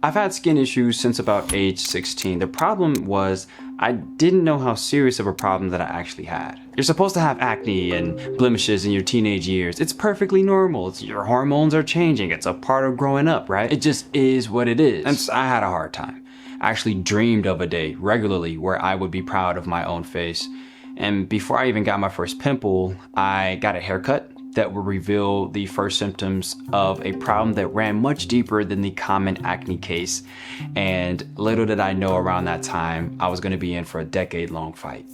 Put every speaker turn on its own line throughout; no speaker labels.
I've had skin issues since about age 16. The problem was I didn't know how serious of a problem that I actually had. You're supposed to have acne and blemishes in your teenage years. It's perfectly normal. Your hormones are changing. It's a part of growing up, right? It just is what it is. And so I had a hard time. I actually dreamed of a day regularly where I would be proud of my own face. And before I even got my first pimple, I got a haircut that would reveal the first symptoms of a problem that ran much deeper than the common acne case. And little did I know around that time, I was gonna be in for a decade-long fight.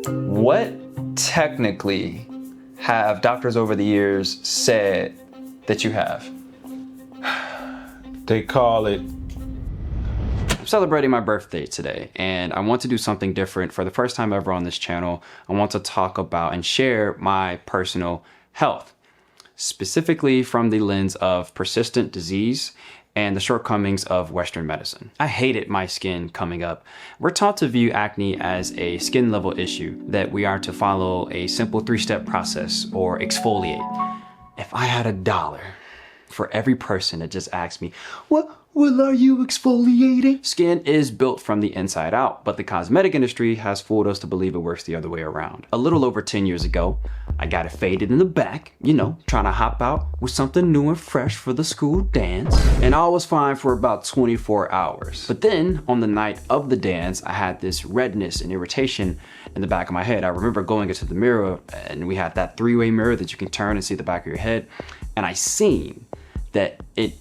What technically have doctors over the years said that you have?
They call it...
I'm celebrating my birthday today, and I want to do something different. For the first time ever on this channel, I want to talk about and share my personal health, specifically from the lens of persistent disease and the shortcomings of Western medicine. I hated my skin coming up. We're taught to view acne as a skin level issue, that we are to follow a simple 3-step process or exfoliate. If I had $1 for every person that just asked me, what are you exfoliating? Skin is built from the inside out, but the cosmetic industry has fooled us to believe it works the other way around. A little over 10 years ago, I got it faded in the back, trying to hop out with something new and fresh for the school dance. And all was fine for about 24 hours. But then on the night of the dance, I had this redness and irritation in the back of my head. I remember going into the mirror, and we had that 3-way mirror that you can turn and see the back of your head. And I seen that it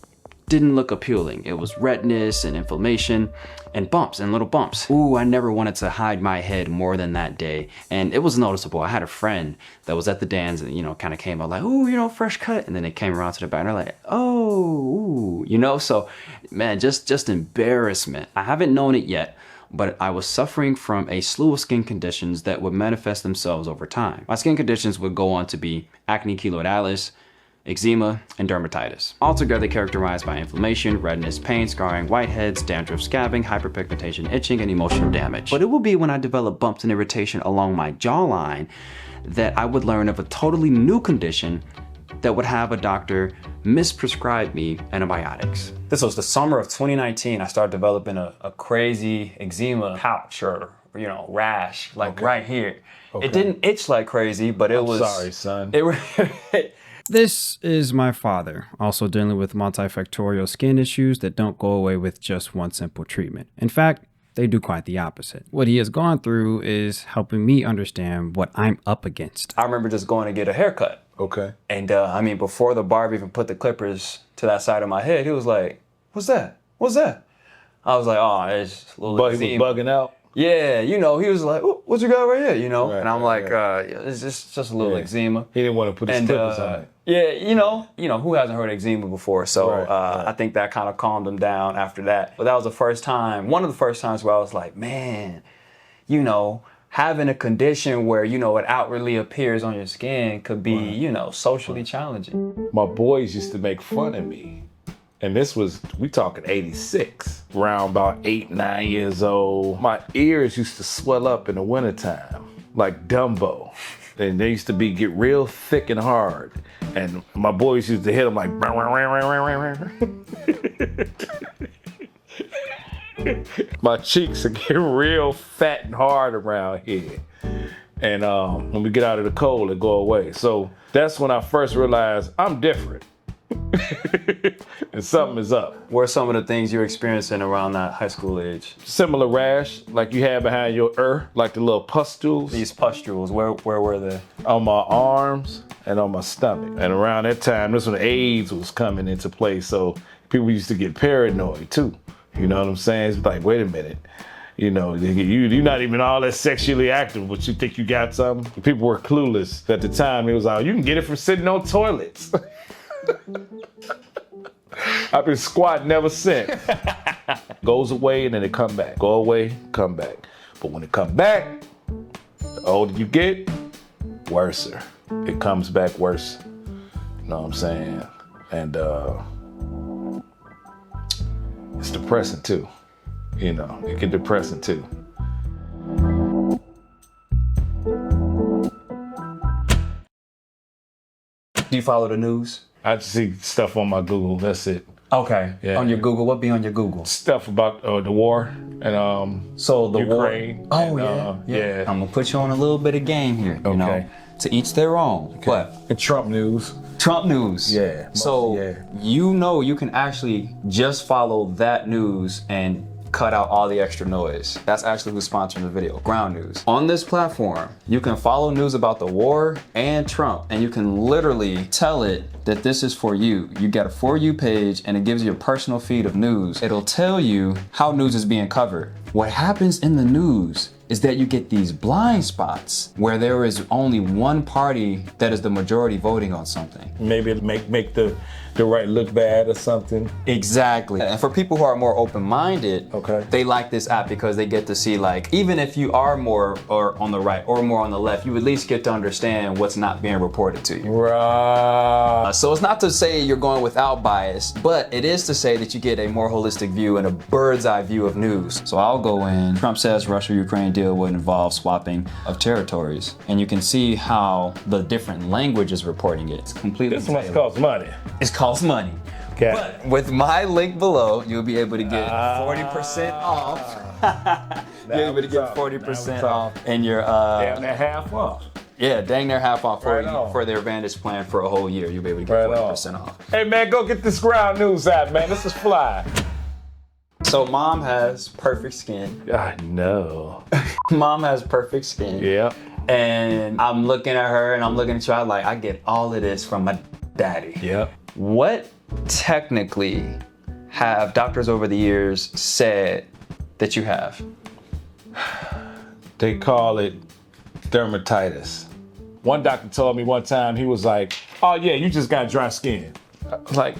didn't look appealing. It was redness and inflammation and bumps and little bumps. Ooh, I never wanted to hide my head more than that day. And it was noticeable. I had a friend that was at the dance and, kind of came out like, ooh, fresh cut. And then they came around to the back and they're like, oh, ooh, so man, just embarrassment. I haven't known it yet, but I was suffering from a slew of skin conditions that would manifest themselves over time. My skin conditions would go on to be acne keloidalis, eczema, and dermatitis, altogether characterized by inflammation, redness, pain, scarring, whiteheads, dandruff, scabbing, hyperpigmentation, itching, and emotional damage. But it would be when I developed bumps and irritation along my jawline that I would learn of a totally new condition that would have a doctor misprescribe me antibiotics. This was the summer of 2019. I started developing a crazy eczema pouch or rash, like right here. Okay. It didn't itch like crazy, but it was...
Sorry, son.
This is my father, also dealing with multifactorial skin issues that don't go away with just one simple treatment. In fact, they do quite the opposite. What he has gone through is helping me understand what I'm up against. I remember just going to get a haircut.
Okay.
And before the barber even put the clippers to that side of my head, he was like, what's that? What's that? I was like, oh, it's just a little eczema.
Bugging out?
Yeah, he was like, oh, what you got right here,
Right,
and I'm like, it's just a little eczema.
He didn't want to put his clippers on it.
Yeah, who hasn't heard eczema before? So right. I think that kind of calmed him down after that. But that was one of the first times where I was like, man, having a condition where, it outwardly appears on your skin could be, socially challenging.
My boys used to make fun of me. And this was, we talking 86, around about 8, 9 years old. My ears used to swell up in the wintertime, like Dumbo. And they used to get real thick and hard. And my boys used to hit them like, my cheeks would get real fat and hard around here. And when we get out of the cold, it go away. So that's when I first realized I'm different. And something is up.
What are some of the things you're experiencing around that high school age?
Similar rash, like you had behind your like the little pustules.
These pustules, where were they?
On my arms and on my stomach. And around that time, this when AIDS was coming into play, so people used to get paranoid too. You know what I'm saying? It's like, wait a minute. You're not even all that sexually active, but you think you got something? People were clueless. At the time, it was like, you can get it from sitting on toilets. I've been squatting ever since. Goes away and then it come back. Go away, come back. But when it come back, the older you get, worser. It comes back worse. You know what I'm saying? And it's depressing too. It can depressing too.
Do you follow the news?
I just see stuff on my Google. That's it.
Okay.
Yeah.
On your Google, what be on your Google?
Stuff about the war and
So the
Ukraine.
war. Oh
and,
yeah. I'm gonna put you on a little bit of game here. You know,
Okay.
to each their own. But
and Trump news.
Trump news.
Yeah.
So you know you can actually just follow that news and cut out all the extra noise. That's actually who's sponsoring the video, Ground News. On this platform, you can follow news about the war and Trump, and you can literally tell it that this is for you. You get a For You page, and it gives you a personal feed of news. It'll tell you how news is being covered. What happens in the news is that you get these blind spots where there is only one party that is the majority voting on something.
Maybe it'll make the right look bad or something.
Exactly. And for people who are more open-minded,
Okay.
they like this app because they get to see, like, even if you are more or on the right or more on the left, you at least get to understand what's not being reported to you.
Right.
So it's not to say you're going without bias, but it is to say that you get a more holistic view and a bird's eye view of news. So I'll go in. Trump says Russia-Ukraine deal would involve swapping of territories. And you can see how the different languages reporting it. It's completely
This must
tailored.
cost money.
It costs money.
Okay.
But with my link below, you'll be able to get 40% off. You'll be able to get 40% off in your
Damn, they're half off.
yeah, dang near half off for
Right on.
for their Advantage plan for a whole year. You'll be able to get
Right
40% off.
Hey man, go get this Ground News app, man. This is fly.
So mom has perfect skin.
I know.
Mom has perfect skin.
Yeah.
And I'm looking at her and I'm looking at you. I'm like, I get all of this from my daddy.
Yep.
What technically have doctors over the years said that you have?
They call it dermatitis. One doctor told me one time, he was like, oh yeah, you just got dry skin. I was like,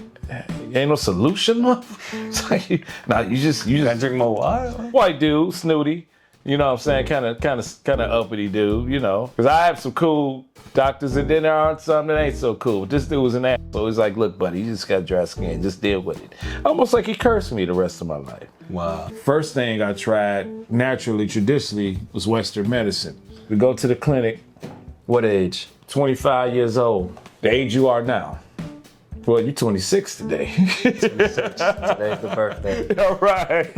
ain't no solution, motherfucker. It's like, nah, you just
I drink more water.
white dude, snooty. You know what I'm saying? Kind of uppity dude, you know. Because I have some cool doctors, and then there are some that ain't so cool. But this dude was an ass. So he's like, look, buddy, you just got dry skin. Just deal with it. Almost like he cursed me the rest of my life.
Wow.
First thing I tried naturally, traditionally, was Western medicine. We go to the clinic,
What age?
25 years old, the age you are now. Well, you're 26 today.
Today's the birthday.
All right.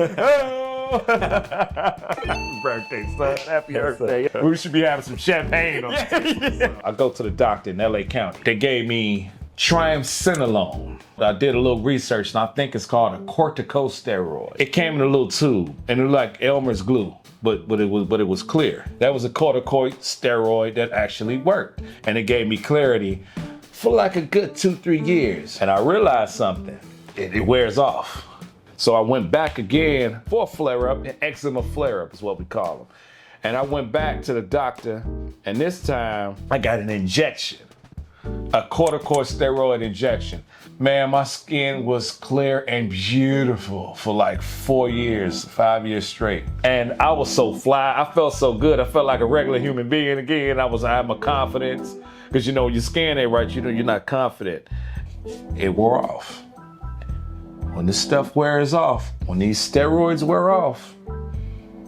Birthday, son. Happy birthday. We should be having some champagne on I go to the doctor in LA County. They gave me triamcinolone. I did a little research and I think it's called a corticosteroid. It came in a little tube and it looked like Elmer's glue. But it was clear. That was a corticosteroid that actually worked. And it gave me clarity for like a good 2-3 years. And I realized something. It wears off. So I went back again for a flare-up, an eczema flare-up is what we call them. And I went back to the doctor, and this time I got an injection, a corticosteroid injection. Man, my skin was clear and beautiful for like 4 years, 5 years straight. And I was so fly, I felt so good. I felt like a regular human being again. I had my confidence, because you know, your skin ain't right, you know, you're not confident. It wore off. When this stuff wears off, when these steroids wear off,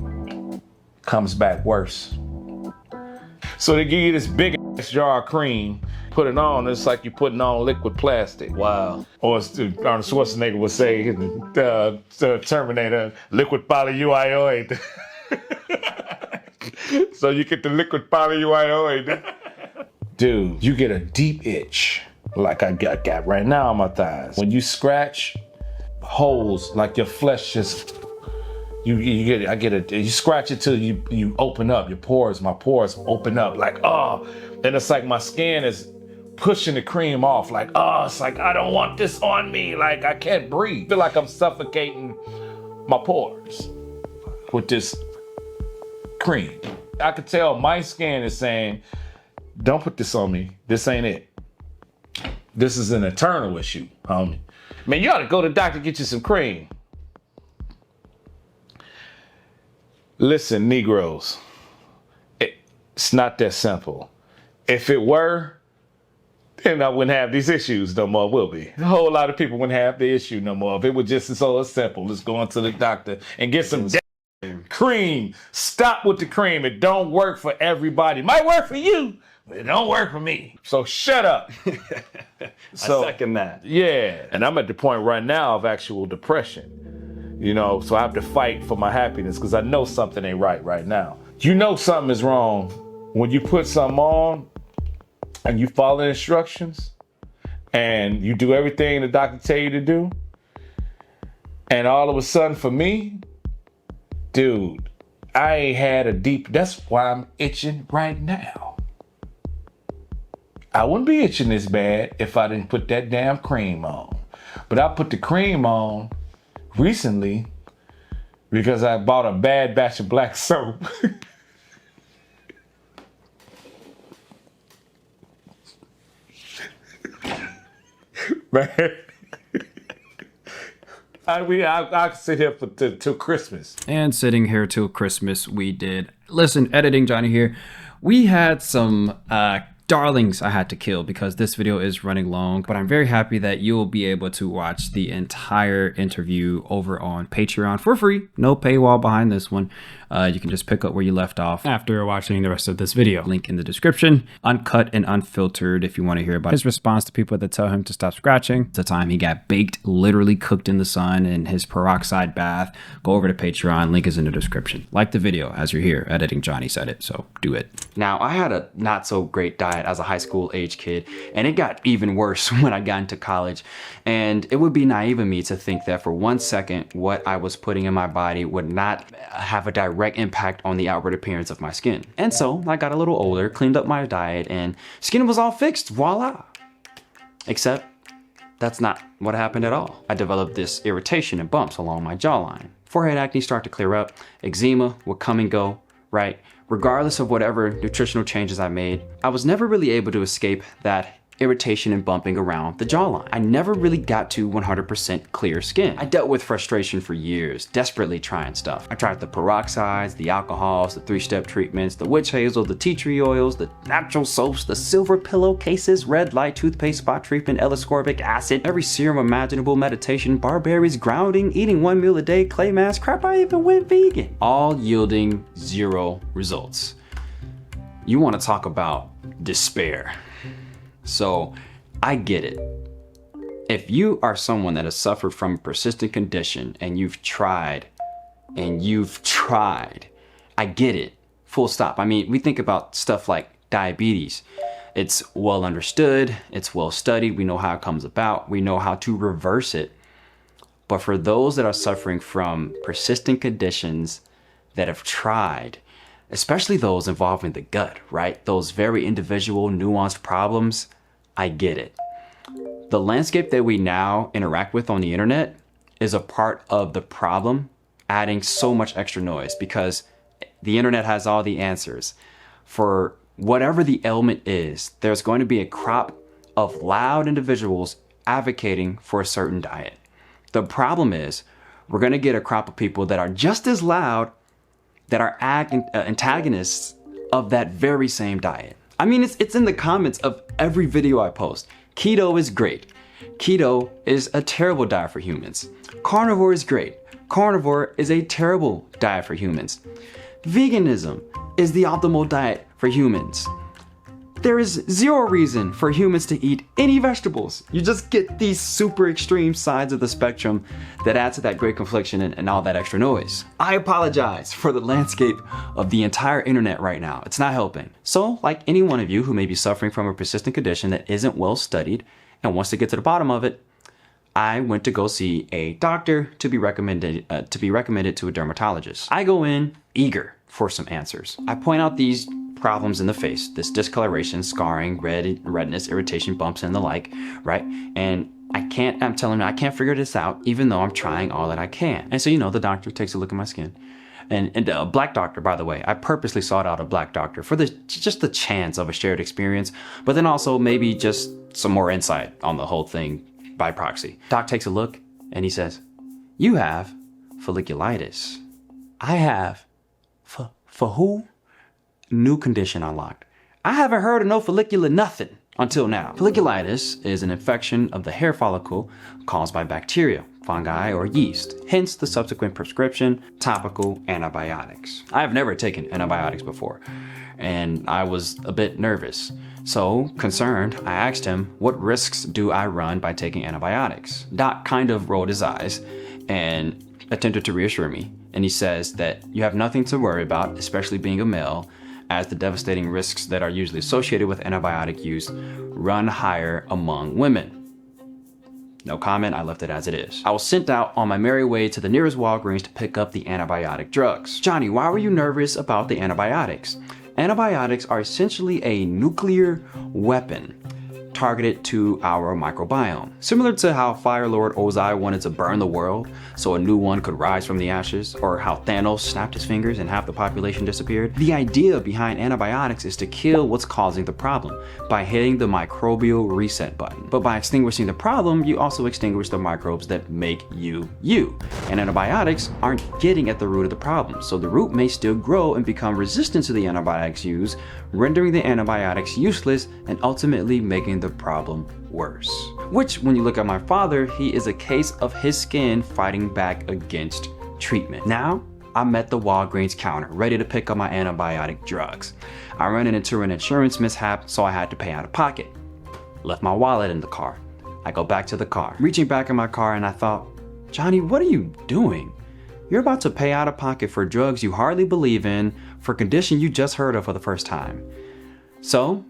it comes back worse. So they give you this big ass jar of cream, put it on, it's like you're putting on liquid plastic.
Wow.
Or as Arnold Schwarzenegger would say, the Terminator, liquid polyurethane. So you get the liquid polyurethane. Dude, you get a deep itch, like I got right now on my thighs. When you scratch, holes, like your flesh just, you scratch it till you open up, your pores, my pores open up, like, oh, and it's like my skin is pushing the cream off, like, oh, it's like, I don't want this on me, like, I can't breathe. I feel like I'm suffocating my pores with this cream. I could tell my skin is saying, don't put this on me, this ain't it. This is an eternal issue, homie. Man, you ought to go to the doctor, get you some cream. Listen, Negroes, it's not that simple. If it were, then I wouldn't have these issues no more, will be. A whole lot of people wouldn't have the issue no more. If it was just so simple, let's go into the doctor and get some cream. Stop with the cream. It don't work for everybody. Might work for you, It don't work for me. So shut up. So,
I second that.
yeah. And I'm at the point right now of actual depression. You know, so I have to fight for my happiness because I know something ain't right now. You know something is wrong when you put something on and you follow the instructions and you do everything the doctor tell you to do. And all of a sudden for me, dude, I ain't had a deep, that's why I'm itching right now. I wouldn't be itching this bad if I didn't put that damn cream on. But I put the cream on recently because I bought a bad batch of black soap. Man. I could sit here till Christmas.
And sitting here till Christmas, we did. Listen, Editing Johnny here. We had some darlings I had to kill because this video is running long, but I'm very happy that you will be able to watch the entire interview over on Patreon for free. No paywall behind this one. You can just pick up where you left off after watching the rest of this video. Link in the description, uncut and unfiltered if you want to hear about his response to people that tell him to stop scratching. The time he got baked, literally cooked in the sun in his peroxide bath. Go over to Patreon, link is in the description. Like the video as you're here. Editing Johnny said it, so do it. Now, I had a not so great diet as a high school age kid, and it got even worse when I got into college. And it would be naive of me to think that for 1 second, what I was putting in my body would not have a direct impact on the outward appearance of my skin. And so I got a little older, cleaned up my diet, and skin was all fixed, voila. Except that's not what happened at all. I developed this irritation and bumps along my jawline. Forehead acne started to clear up, eczema would come and go, right? Regardless of whatever nutritional changes I made, I was never really able to escape that irritation and bumping around the jawline. I never really got to 100% clear skin. I dealt with frustration for years, desperately trying stuff. I tried the peroxides, the alcohols, the 3-step treatments, the witch hazel, the tea tree oils, the natural soaps, the silver pillowcases, red light toothpaste, spot treatment, L-ascorbic acid, every serum imaginable, meditation, barberries, grounding, eating 1 meal a day, clay mask, crap, I even went vegan. All yielding 0 results. You want to talk about despair. So I get it. If you are someone that has suffered from a persistent condition and you've tried, I get it, full stop. I mean, we think about stuff like diabetes. It's well understood, it's well studied, we know how it comes about, we know how to reverse it. But for those that are suffering from persistent conditions that have tried, especially those involving the gut, right? Those very individual, nuanced problems, I get it. The landscape that we now interact with on the internet is a part of the problem, adding so much extra noise because the internet has all the answers. For whatever the ailment is, there's going to be a crop of loud individuals advocating for a certain diet. The problem is we're going to get a crop of people that are just as loud, that are antagonists of that very same diet. I mean, it's in the comments of every video I post. Keto is great. Keto is a terrible diet for humans. Carnivore is great. Carnivore is a terrible diet for humans. Veganism is the optimal diet for humans. There is 0 reason for humans to eat any vegetables. You just get these super extreme sides of the spectrum that add to that great confliction and all that extra noise. I apologize for the landscape of the entire internet right now. It's not helping. So, like any one of you who may be suffering from a persistent condition that isn't well studied and wants to get to the bottom of it, I went to go see a doctor to be recommended to a dermatologist. I go in eager for some answers. I point out these problems in the face, this discoloration, scarring, redness, irritation, bumps, and the like, right? And I'm telling him I can't figure this out, even though I'm trying all that I can. And so, the doctor takes a look at my skin. And a black doctor, by the way. I purposely sought out a black doctor for just the chance of a shared experience, but then also maybe just some more insight on the whole thing by proxy. Doc takes a look and he says, "You have folliculitis." I have, for who? New condition unlocked. I haven't heard of no follicular nothing until now. Folliculitis is an infection of the hair follicle caused by bacteria. fungi, or yeast, hence the subsequent prescription, topical antibiotics. I have never taken antibiotics before, and I was a bit nervous. So, concerned, I asked him, what risks do I run by taking antibiotics? Doc kind of rolled his eyes and attempted to reassure me, and he says that you have nothing to worry about, especially being a male, as the devastating risks that are usually associated with antibiotic use run higher among women. No comment, I left it as it is. I was sent out on my merry way to the nearest Walgreens to pick up the antibiotic drugs. Johnny, why were you nervous about the antibiotics? Antibiotics are essentially a nuclear weapon targeted to our microbiome. Similar to how Fire Lord Ozai wanted to burn the world so a new one could rise from the ashes, or how Thanos snapped his fingers and half the population disappeared. The idea behind antibiotics is to kill what's causing the problem by hitting the microbial reset button. But by extinguishing the problem, you also extinguish the microbes that make you you. And antibiotics aren't getting at the root of the problem, so the root may still grow and become resistant to the antibiotics used, rendering the antibiotics useless and ultimately making the problem worse. Which, when you look at my father, he is a case of his skin fighting back against treatment. Now, I'm at the Walgreens counter, ready to pick up my antibiotic drugs. I ran into an insurance mishap, so I had to pay out of pocket. Left my wallet in the car. I go back to the car, reaching back in my car, and I thought, Johnny, what are you doing? You're about to pay out of pocket for drugs you hardly believe in, for a condition you just heard of for the first time. So,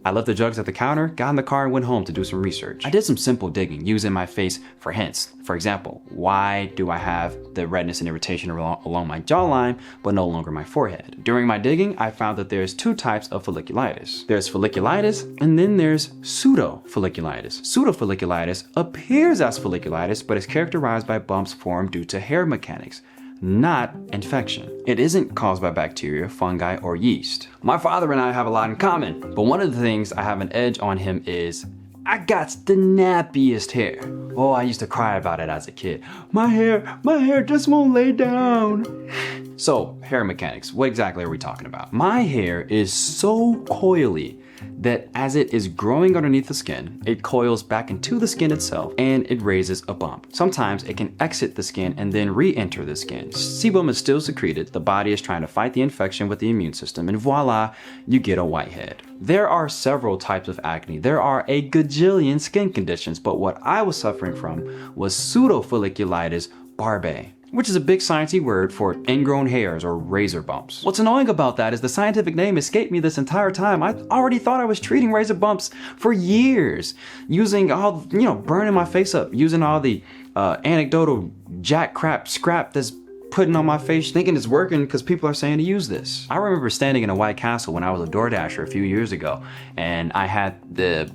I left the drugs at the counter, got in the car, and went home to do some research. I did some simple digging, using my face for hints. For example, why do I have the redness and irritation along my jawline, but no longer my forehead? During my digging, I found that there's two types of folliculitis. There's folliculitis, and then there's pseudofolliculitis. Pseudofolliculitis appears as folliculitis, but is characterized by bumps formed due to hair mechanics, not infection. It isn't caused by bacteria, fungi, or yeast. My father and I have a lot in common, but one of the things I have an edge on him is I got the nappiest hair. Oh, I used to cry about it as a kid. My hair just won't lay down. So, hair mechanics, what exactly are we talking about? My hair is so coily that as it is growing underneath the skin, it coils back into the skin itself and it raises a bump. Sometimes it can exit the skin and then re-enter the skin. Sebum is still secreted, the body is trying to fight the infection with the immune system, and voila, you get a whitehead. There are several types of acne. There are a gajillion skin conditions, but what I was suffering from was pseudofolliculitis barbae, which is a big sciencey word for ingrown hairs or razor bumps. What's annoying about that is the scientific name escaped me this entire time. I already thought I was treating razor bumps for years, using all, burning my face up, using all the anecdotal jack crap scrap that's putting on my face, thinking it's working because people are saying to use this. I remember standing in a White Castle when I was a DoorDasher a few years ago, and I had the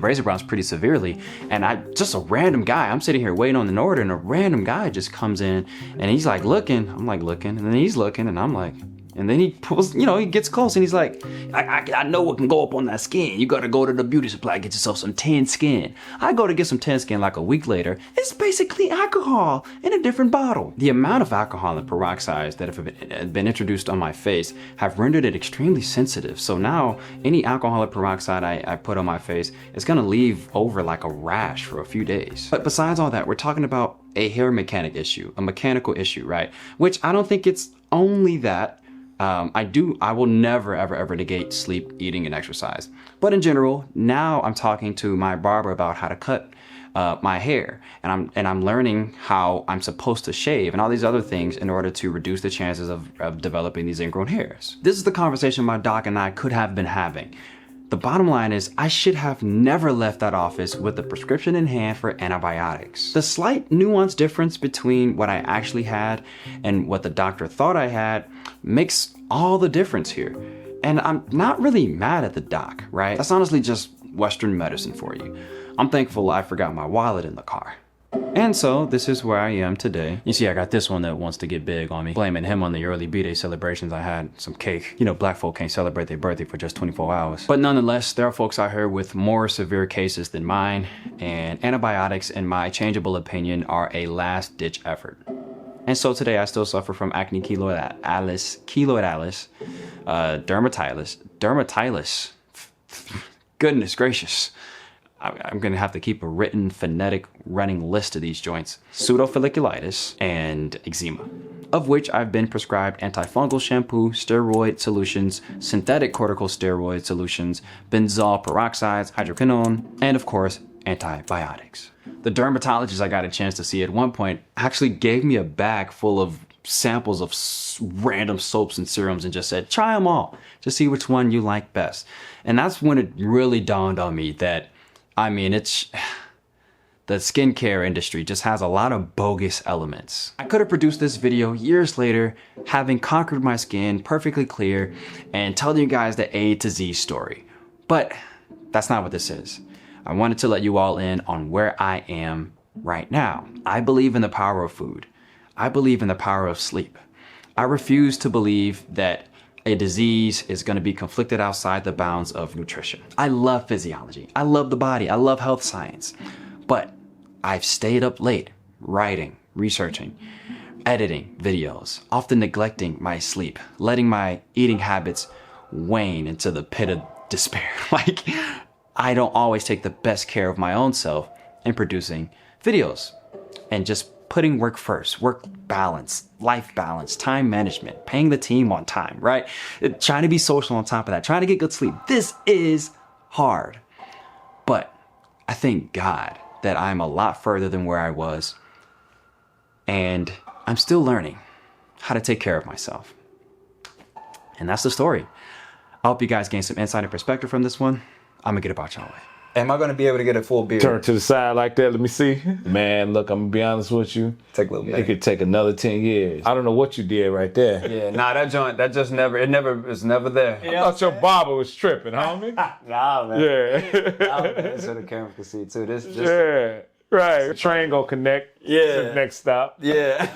razor bumps pretty severely, and just a random guy, I'm sitting here waiting on an order, and a random guy just comes in, and he's like looking, I'm like looking, and then he's looking, and I'm like, and then he pulls, he gets close and he's like, I know what can go up on that skin. You gotta go to the beauty supply, get yourself some tan skin. I go to get some tan skin like a week later. It's basically alcohol in a different bottle. The amount of alcohol and peroxides that have been introduced on my face have rendered it extremely sensitive. So now any alcoholic peroxide I put on my face is gonna leave over like a rash for a few days. But besides all that, we're talking about a hair a mechanical issue, right? Which I don't think it's only that. I will never, ever negate sleep, eating, and exercise. But in general, now I'm talking to my barber about how to cut my hair, and I'm learning how I'm supposed to shave and all these other things in order to reduce the chances of developing these ingrown hairs. This is the conversation my doc and I could have been having. The bottom line is I should have never left that office with a prescription in hand for antibiotics. The slight nuance difference between what I actually had and what the doctor thought I had makes all the difference here. And I'm not really mad at the doc, right? That's honestly just Western medicine for you. I'm thankful I forgot my wallet in the car. And so this is where I am today. You see, I got this one that wants to get big on me, blaming him on the early B-Day celebrations. I had some cake. Black folk can't celebrate their birthday for just 24 hours. But nonetheless, there are folks out here with more severe cases than mine, and antibiotics, in my changeable opinion, are a last-ditch effort. And so today I still suffer from acne keloidalis, dermatitis. Goodness gracious. I'm going to have to keep a written phonetic running list of these joints: pseudofolliculitis and eczema, of which I've been prescribed antifungal shampoo, steroid solutions, synthetic corticosteroid solutions, benzoyl peroxides, hydroquinone, and of course, antibiotics. The dermatologist I got a chance to see at one point actually gave me a bag full of samples of random soaps and serums and just said, try them all to see which one you like best. And that's when it really dawned on me that, I mean, it's the skincare industry just has a lot of bogus elements. I could have produced this video years later, having conquered my skin perfectly clear and telling you guys the A to Z story. But that's not what this is. I wanted to let you all in on where I am right now. I believe in the power of food. I believe in the power of sleep. I refuse to believe that a disease is going to be conflicted outside the bounds of nutrition. I love physiology. I love the body. I love health science. But I've stayed up late writing, researching, editing videos, often neglecting my sleep, letting my eating habits wane into the pit of despair. Like, I don't always take the best care of my own self in producing videos and just putting work first, work balance, life balance, time management, paying the team on time, right? Trying to be social on top of that, trying to get good sleep. This is hard. But I thank God that I'm a lot further than where I was. And I'm still learning how to take care of myself. And that's the story. I hope you guys gain some insight and perspective from this one. I'm gonna get about y'all way.
Am I going to be able to get a full beard?
Turn to the side like that. Let me see. Man, look, I'm going to be honest with you.
Take a little bit.
It could take another 10 years. I don't know what you did right there.
Yeah, nah, that joint, that just never, it's never there.
I thought your barber was tripping, homie.
Nah, man.
Yeah.
So the camera can see too. This
Yeah. Right. Train gonna connect to the next stop.
Yeah.